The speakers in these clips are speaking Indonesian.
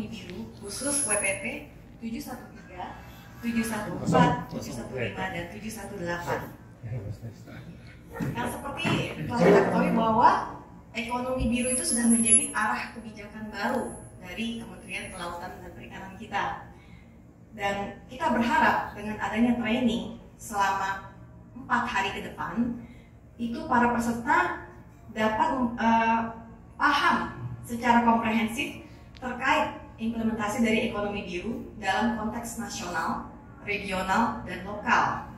Ekonomi Biru khusus WPP 713, 714, 715, dan 718. Yang seperti telah kita ketahui bahwa ekonomi biru itu sudah menjadi arah kebijakan baru dari Kementerian Kelautan dan Perikanan kita. Dan kita berharap dengan adanya training selama 4 hari ke depan, itu para peserta dapat paham secara komprehensif terkait implementasi dari ekonomi biru dalam konteks nasional, regional, dan lokal,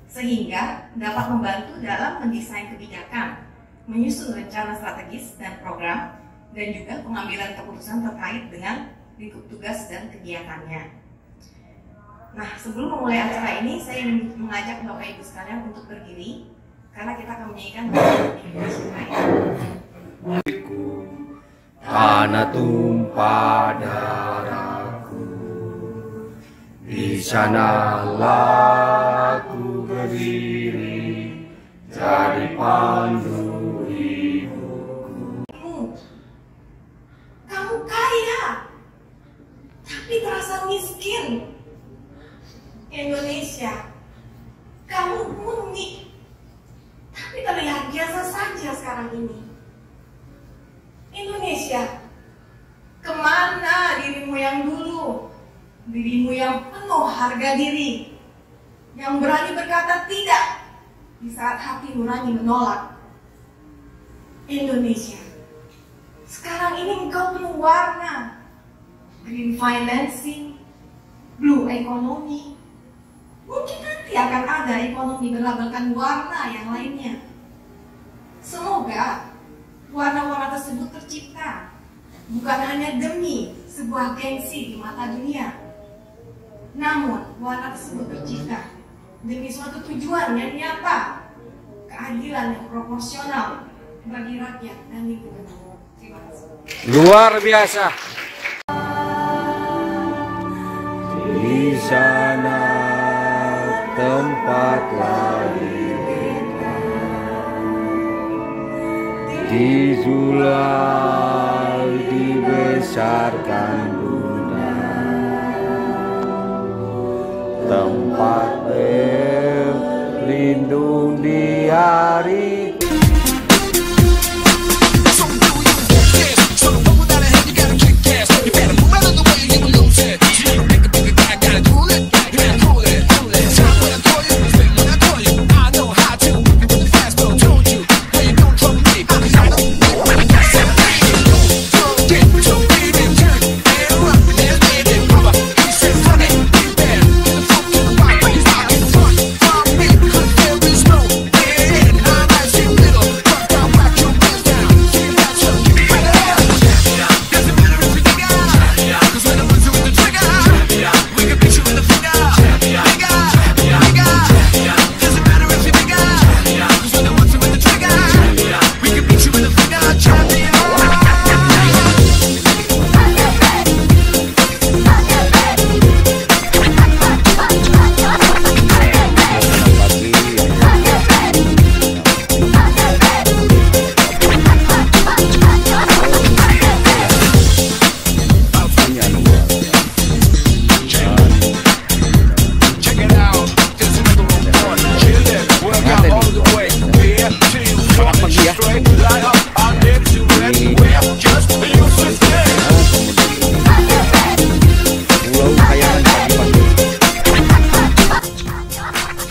sehingga dapat membantu dalam mendesain kebijakan, menyusun rencana strategis dan program, dan juga pengambilan keputusan terkait dengan lingkup tugas dan kegiatannya. Nah, sebelum memulai acara ini, saya ingin mengajak Bapak Ibu sekalian untuk berdiri, karena kita akan menyanyikan Indonesia Raya. Tanah tumpah darahku, di sanalah ku berdiri, jadi pandu ibuku. Kamu kaya, tapi terasa miskin. Indonesia, kamu unik, tapi terlihat biasa saja sekarang ini. Indonesia, kemana dirimu yang dulu? Dirimu yang penuh harga diri, yang berani berkata tidak di saat hati nurani menolak. Indonesia, sekarang ini engkau penuh warna. Green financing, blue economy. Mungkin nanti akan ada ekonomi berlabelkan warna yang lainnya. Semoga warna-warna tersebut tercipta bukan hanya demi sebuah gengsi di mata dunia, namun warna tersebut tercipta demi suatu tujuan yang nyata, keadilan yang proporsional bagi rakyat dan lingkungan. Terima kasih. Luar biasa. Di sana tempat lahir kita, di Zulal dibesarkan Bunda, tempat berlindung di hari.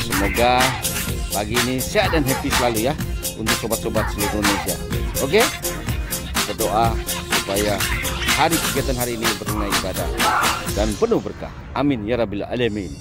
Semoga pagi ini sehat dan happy selalu ya untuk sobat-sobat seluruh Indonesia. Oke? Berdoa supaya kegiatan hari ini bernilai ibadah dan penuh berkah. Amin ya rabbil alamin.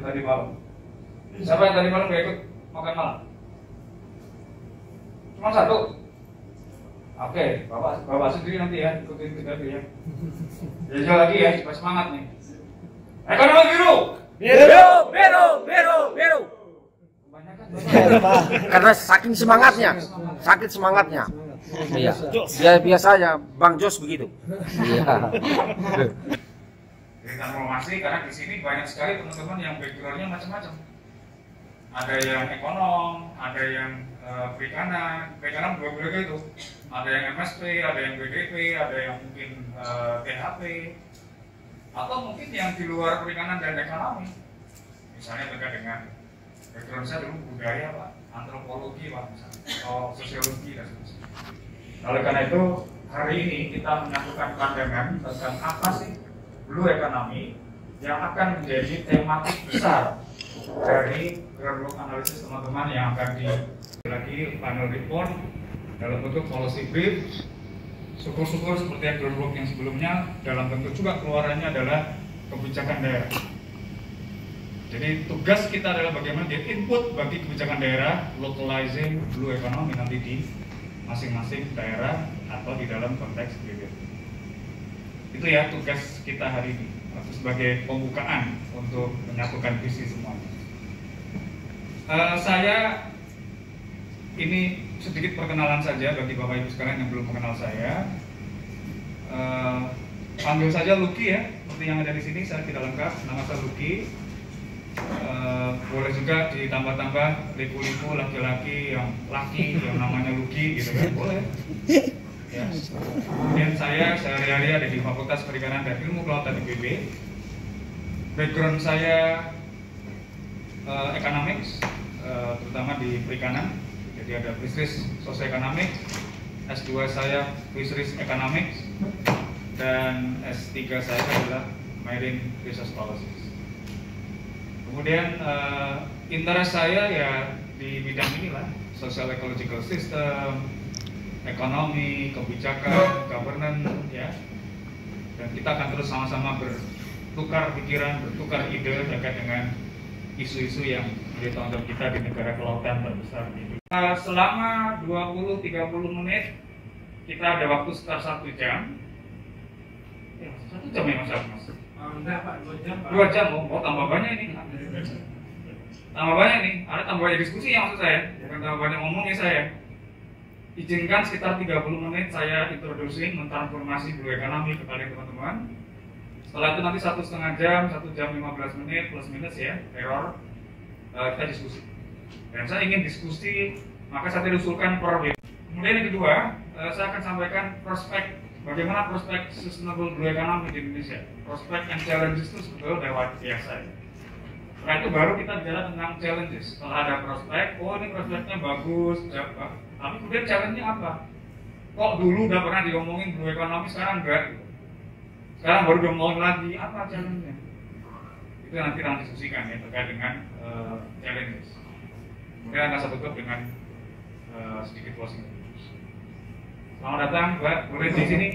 tadi malam? Siapa yang tadi malam gak ikut makan malam? Cuma satu? Oke, bapak sendiri nanti ya, ikutin kita ya. Jajal lagi ya, supaya semangat nih. Ekonomi biru! Biru, biru, biru, biru. Karena saking semangatnya. Iya. Biasanya Bang Jos begitu. Iya. Jadi transformasi karena di sini banyak sekali teman-teman yang backgroundnya macam-macam. Ada yang ekonom, ada yang perikanan dua-duanya itu. Ada yang MSP, ada yang BDP, ada yang mungkin THP, atau mungkin yang di luar perikanan dan ekonomi. Misalnya terkait dengan background saya dulu budaya Pak, antropologi Pak, misalnya, atau sosiologi dan sebagainya. Oleh karena itu hari ini kita menyatukan pandangan tentang apa sih blue economy yang akan menjadi tematik besar dari groundwork analisis teman-teman yang akan lagi panel report dalam bentuk policy brief. Syukur-syukur seperti yang groundwork yang sebelumnya dalam bentuk juga keluarannya adalah kebijakan daerah. Jadi tugas kita adalah bagaimana dia input bagi kebijakan daerah, localizing blue economy nanti di masing-masing daerah atau di dalam konteks BBM. Itu ya tugas kita hari ini sebagai pembukaan untuk menyatukan visi semuanya. Saya ini sedikit perkenalan saja bagi Bapak Ibu sekalian yang belum mengenal saya. Panggil saja Lucky ya, seperti yang ada di sini. Saya tidak lengkap, nama saya Lucky. Boleh juga ditambah-tambah liku-liku laki-laki yang namanya Lucky gitu kan, boleh ya. Kemudian saya sehari-hari ada di Fakultas Perikanan dan Ilmu Kelautan IPB. Background saya economics, terutama di perikanan. Jadi ada Fisheries Socio-Economics, S2 saya Fisheries Economics, dan S3 saya adalah Marine Resource Policies. Kemudian interest saya ya di bidang inilah, social ecological system, ekonomi, kebijakan, governance ya. Dan kita akan terus sama-sama bertukar pikiran, bertukar ide terkait dengan isu-isu yang menjadi tanggung jawab kita di negara kelautan terbesar di dunia. Selama 20-30 menit kita ada waktu sekitar 1 jam. Ya, 1 jam ya Mas? Enggak Pak, 2 jam Pak. 2 jam, oh tambah banyak ini. Tambah banyak nih, ada tambah banyak diskusi ya maksud saya, bukan tambah banyak ngomongnya saya. Izinkan sekitar 30 menit saya introducing, mentransformasi blue economy ke kalian teman-teman. Setelah itu nanti 1,5 jam, 1 jam 15 menit plus minus ya, error, kita diskusi. Dan saya ingin diskusi, maka saya usulkan per week. Kemudian yang kedua, saya akan sampaikan prospek, bagaimana prospek sustainable blue economy di Indonesia. Prospek and challenges itu sebetulnya lewat biasa ya. Setelah itu baru kita bicara tentang challenges. Setelah ada prospek, oh ini prospeknya bagus, tapi kemudian challenge-nya apa? Kok dulu udah pernah diomongin blue economy, sekarang enggak? Sekarang baru diomongin lagi, apa challenge-nya? Itu nanti kita diskusikan ya terkait dengan challenges. Kemudian akan saya tutup dengan sedikit closing. Selamat datang, Mbak. Boleh di sini.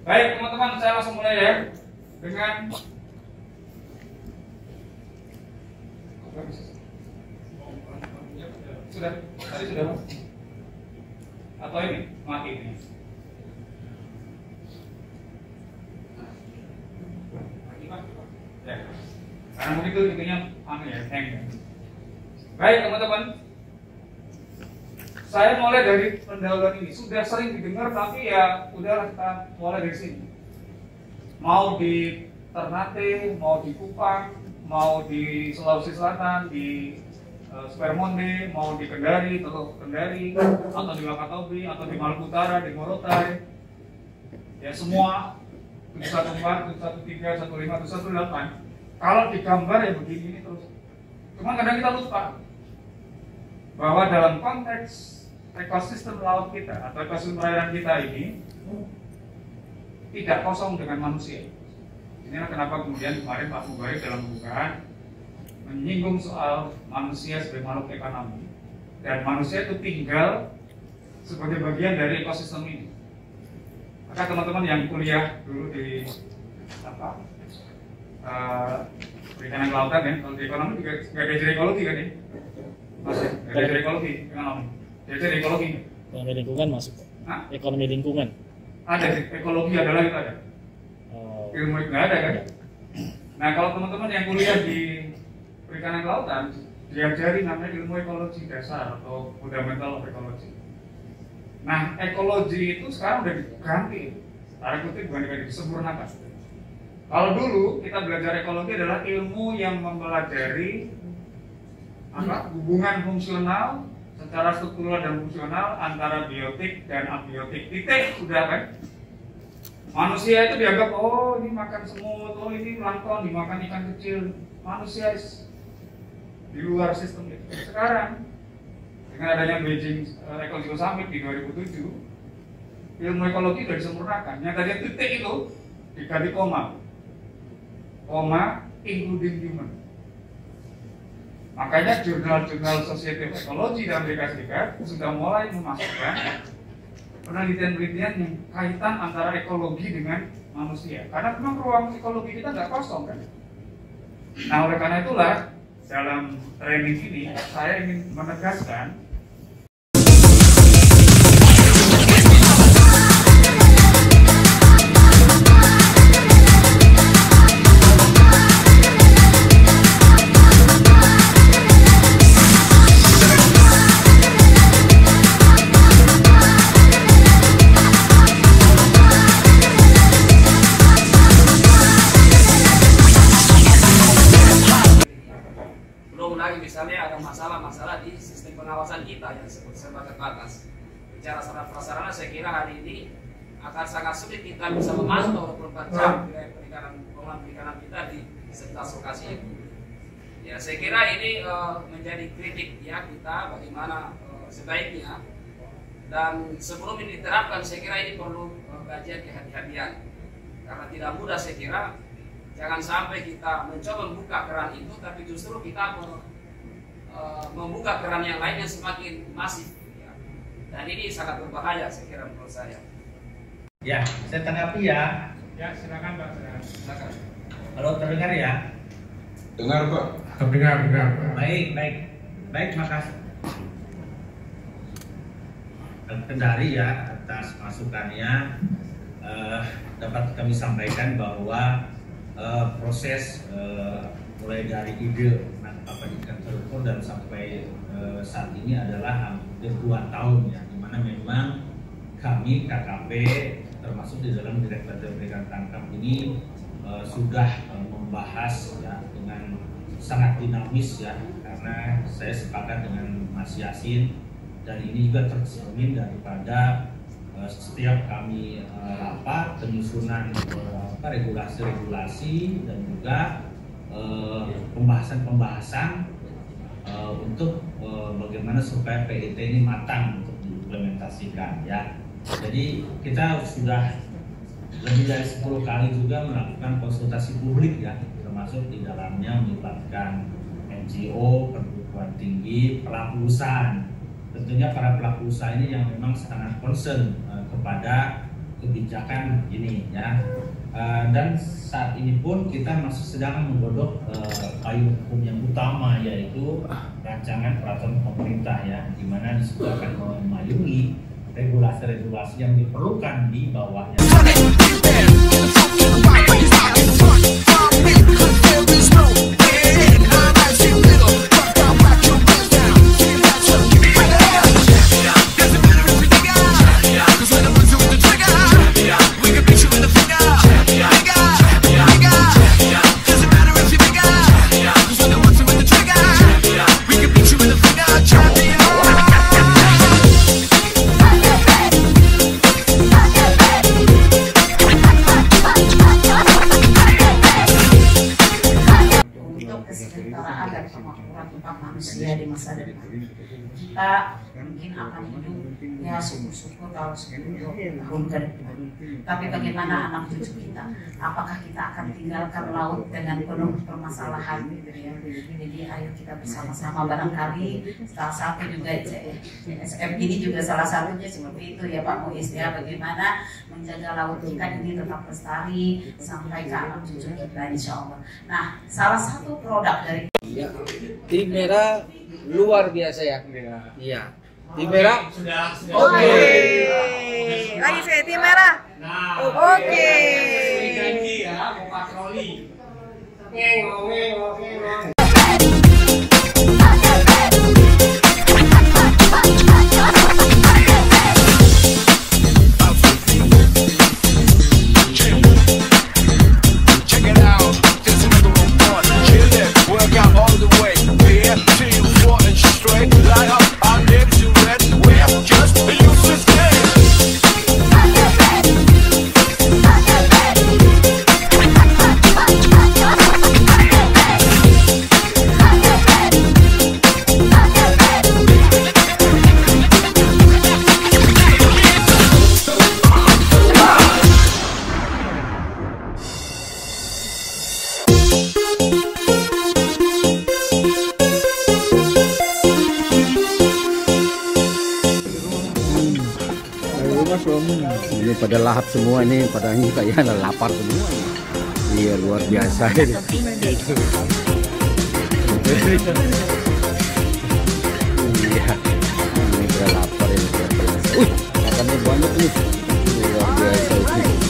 Baik, teman-teman, saya langsung mulai ya dengan sudah tadi sudah atau ini mati ini. Ya. Karena mungkin itu intinya hang. Baik, teman-teman. Saya mulai dari pendahuluan ini, sudah sering didengar tapi ya udahlah kita mulai dari sini. Mau di Ternate, mau di Kupang, mau di Sulawesi Selatan, di Spermonde, mau di Kendari, Teluk Kendari, atau di Wakatobi, atau di Maluku Utara, di Morotai, ya semua 714, 713, 715, 718. Kalau digambar ya begini ini terus. Cuma kadang kita lupa bahwa dalam konteks ekosistem laut kita atau ekosistem perairan kita ini tidak kosong dengan manusia. Inilah kenapa kemudian kemarin Pak Mubarak dalam pembukaan menyinggung soal manusia sebagai makhluk ekonomi dan manusia itu tinggal sebagai bagian dari ekosistem ini. Maka teman-teman yang kuliah dulu di perikanan kelautan ya. Kalau di ekonomi juga nggak diajar ekologi kan ya? Mas ya, nggak diajar ekologi ekonomi. Diajar ekologi. Ekonomi lingkungan masuk. Hah? Ekonomi lingkungan. Ada sih, ekologi adalah itu ada. Oh. Ilmu itu nggak ada kan? Nah kalau teman-teman yang kuliah di perikanan kelautan, diajari namanya ilmu ekologi dasar atau fundamental of ecology. Nah ekologi itu sekarang udah diganti, tanda kutip bukan diganti, disempurnakan. Kalau dulu kita belajar ekologi adalah ilmu yang mempelajari hubungan fungsional secara struktural dan fungsional antara biotik dan abiotik. Titik sudah kan? Manusia itu dianggap oh ini makan semut, oh ini plankton dimakan ikan kecil. Manusia di luar sistem itu. Sekarang dengan adanya Beijing Ecological Summit di 2007, ilmu ekologi sudah disempurnakan. Yang tadi titik itu diganti koma including human. Makanya jurnal-jurnal Society of Ecology di Amerika Serikat sudah mulai memasukkan penelitian-penelitian yang kaitan antara ekologi dengan manusia. Karena memang ruang ekologi kita nggak kosong kan. Nah oleh karena itulah dalam training ini saya ingin menegaskan misalnya ada masalah-masalah di sistem pengawasan kita yang serba terbatas. Bicara sarana prasarana, saya kira hari ini akan sangat sulit kita bisa memantau 24 jam pengelolaan perikanan kita di 11 lokasi itu. Ya, saya kira ini menjadi kritik ya kita bagaimana sebaiknya, dan sebelum ini diterapkan saya kira ini perlu kajian kehati-hatian karena tidak mudah. Saya kira jangan sampai kita mencoba membuka keran itu tapi justru kita membuka keran yang lain yang semakin masif ya. Dan ini sangat berbahaya saya kira menurut saya. Ya, saya tanggapi ya. Ya, silakan Pak. Silakan. Halo, terdengar ya? Dengar Pak. Dengar. Baik, makasih. Kendari ya atas masukannya. Dapat kami sampaikan bahwa proses mulai dari ide pendidikan terukur dan sampai saat ini adalah hampir 2 tahun ya, dimana memang kami KKP termasuk di dalam Direktorat Perikanan Tangkap ini sudah membahas ya dengan sangat dinamis ya, karena saya sepakat dengan Mas Yasin dan ini juga tercermin daripada setiap kami rapat penyusunan regulasi-regulasi dan juga pembahasan-pembahasan untuk bagaimana supaya PIT ini matang untuk diimplementasikan ya. Jadi kita sudah lebih dari 10 kali juga melakukan konsultasi publik ya, termasuk di dalamnya melibatkan NGO, perguruan tinggi, pelaku usaha. Tentunya para pelaku usaha ini yang memang sangat concern kepada kebijakan ini ya. Dan saat ini pun kita masih sedang menggodok payung hukum yang utama, yaitu rancangan peraturan pemerintah ya, di mana disitu akan memayungi regulasi-regulasi yang diperlukan di bawahnya. kesejahteraan dan kemakmuran umat manusia di masa depan. Kita mungkin akan hidup ya syukur-syukur kalau 10-20 tahun ke depan. Tapi bagaimana anak cucu kita? Apakah kita akan tinggalkan laut dengan penuh permasalahan gitu ya? Jadi ayo kita bersama-sama, barangkali salah satu juga CSF ini juga salah satunya seperti itu ya Pak Muiz ya, bagaimana menjaga laut kita ini tetap lestari sampai ke anak cucu kita insya Allah. Nah, salah satu produk dari Tim merah luar biasa ya. Iya. Tim merah. Sudah. Oke. Lagi saya tim merah. Nah, Oke. janji ya mau patroli. Ngeng. Ini pada lahap semua ini, pada ini kayaknya lapar semua. Iya luar biasa ini. Iya, ini pada lapar ini luar biasa. Makannya banyak nih, luar biasa ini.